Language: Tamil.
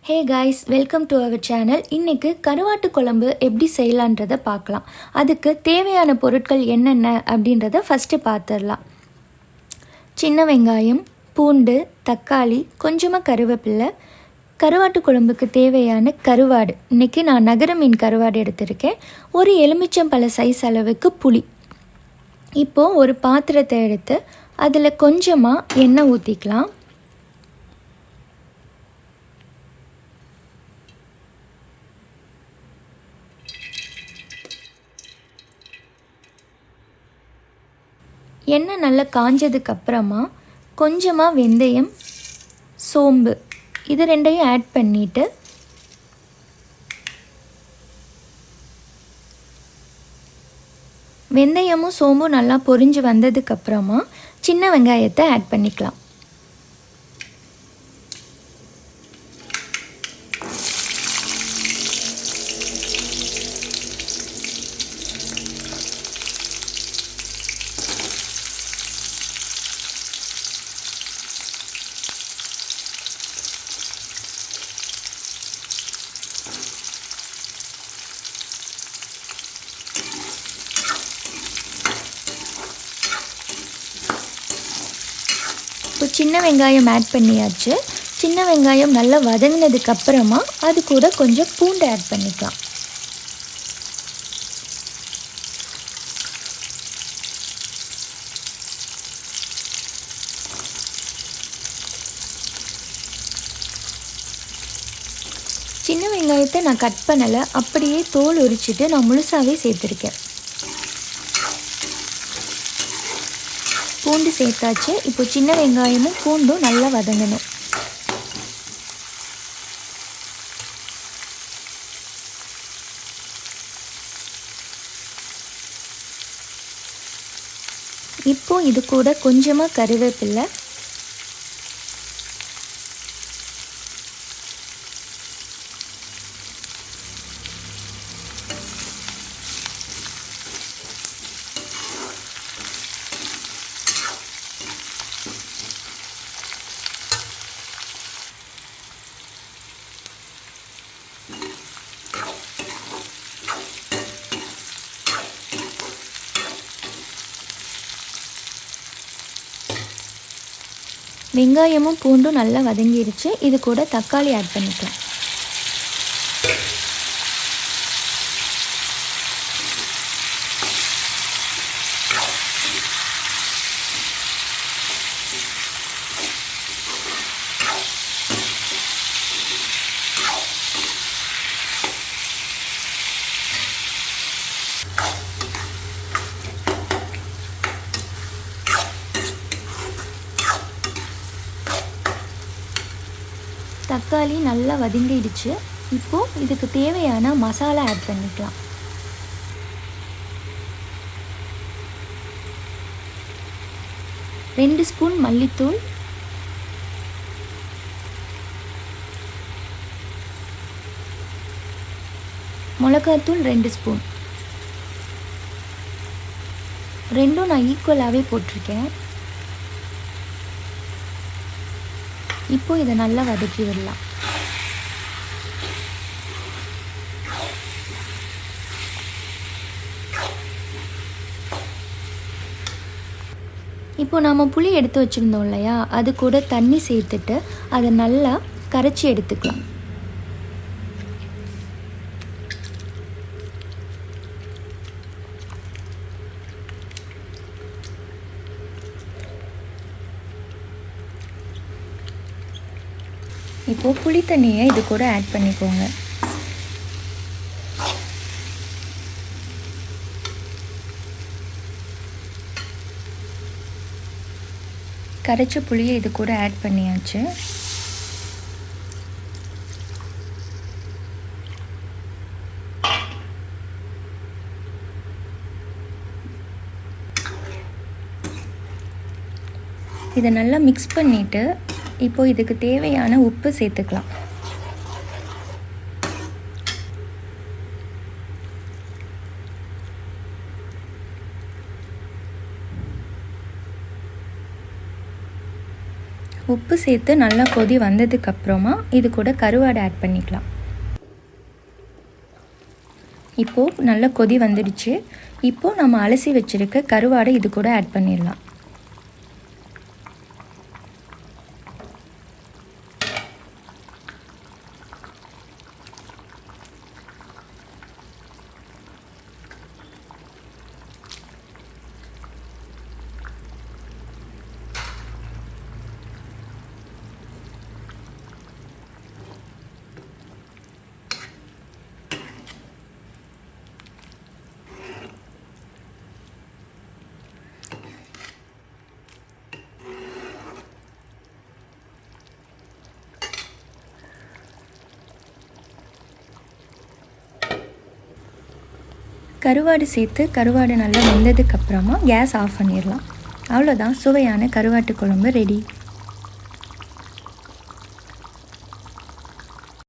Hey guys, welcome to our channel. இன்னைக்கு கருவாட்டு குழம்பு எப்படி செய்யலான்றதை பார்க்கலாம். அதுக்கு தேவையான பொருட்கள் என்னென்ன அப்படின்றத ஃபஸ்ட்டு பார்த்துடலாம். சின்ன வெங்காயம், பூண்டு, தக்காளி, கொஞ்சமாக கருவேப்பிலை, கருவாட்டு குழம்புக்கு தேவையான கருவாடு. இன்றைக்கி நான் நகர மீன் கருவாடு எடுத்திருக்கேன். ஒரு எலுமிச்சம்பழ சைஸ் அளவுக்கு புளி. இப்போது ஒரு பாத்திரத்தை எடுத்து அதில் கொஞ்சமாக எண்ணெய் ஊற்றிக்கலாம். எண்ணெய் நல்லா காஞ்சதுக்கப்புறமா கொஞ்சமாக வெந்தயம், சோம்பு இது ரெண்டையும் ஆட் பண்ணிவிட்டு வெந்தயமும் சோம்பும் நல்லா பொரிஞ்சு வந்ததுக்கப்புறமா சின்ன வெங்காயத்தை ஆட் பண்ணிக்கலாம். இப்போ சின்ன வெங்காயம் ஆட் பண்ணியாச்சு. சின்ன வெங்காயம் நல்லா வதங்கினதுக்கப்புறமா அது கூட கொஞ்சம் பூண்டு ஆட் பண்ணிக்கலாம். சின்ன வெங்காயத்தை நான் கட் பண்ணலை, அப்படியே தோல் உரிச்சிட்டு நான் முழுசாகவே சேர்த்துருக்கேன். பூண்டு சேர்த்தாச்சு. இப்போ சின்ன வெங்காயமும் பூண்டும் நல்லா வதங்கணும். இப்போ இது கூட கொஞ்சமாக கருவேப்பிலை, வெங்காயமும் பூண்டும் நல்லா வதங்கிருச்சு. இது கூட தக்காளி ஆட் பண்ணிக்கலாம். தக்காளி நல்லா வதங்கிடுச்சு. இப்போது இதுக்கு தேவையான மசாலா ஆட் பண்ணிக்கலாம். ரெண்டு ஸ்பூன் மல்லித்தூள், மிளகாத்தூள் 2 ஸ்பூன். ரெண்டும் நான் ஈக்குவலாகவே போட்டிருக்கேன். இப்போ இதை நல்லா வதக்கி விடலாம். இப்போ நாம் புளி எடுத்து வச்சுருந்தோம் இல்லையா, அது கூட தண்ணி சேர்த்துட்டு அதை நல்லா கரைச்சி எடுத்துக்கலாம். இப்போது புளி தண்ணியை இது கூட ஆட் பண்ணிக்கோங்க. கரைச்ச புளியை இது கூட ஆட் பண்ணியாச்சு. இதை நல்லா மிக்ஸ் பண்ணிவிட்டு இப்போது இதுக்கு தேவையான உப்பு சேர்த்துக்கலாம். உப்பு சேர்த்து நல்லா கொதி வந்ததுக்கப்புறமா இது கூட கருவாடை ஆட் பண்ணிக்கலாம். இப்போது நல்லா கொதி வந்துடுச்சு. இப்போது நம்ம அலசி வச்சுருக்க கருவாடை இது கூட ஆட் பண்ணிடலாம். கருவாடு சேர்த்து கருவாடு நல்லா வெந்ததுக்கப்புறமா கேஸ் ஆஃப் பண்ணிடலாம். அவ்வளோதான், சுவையான கருவாட்டு குழம்பு ரெடி.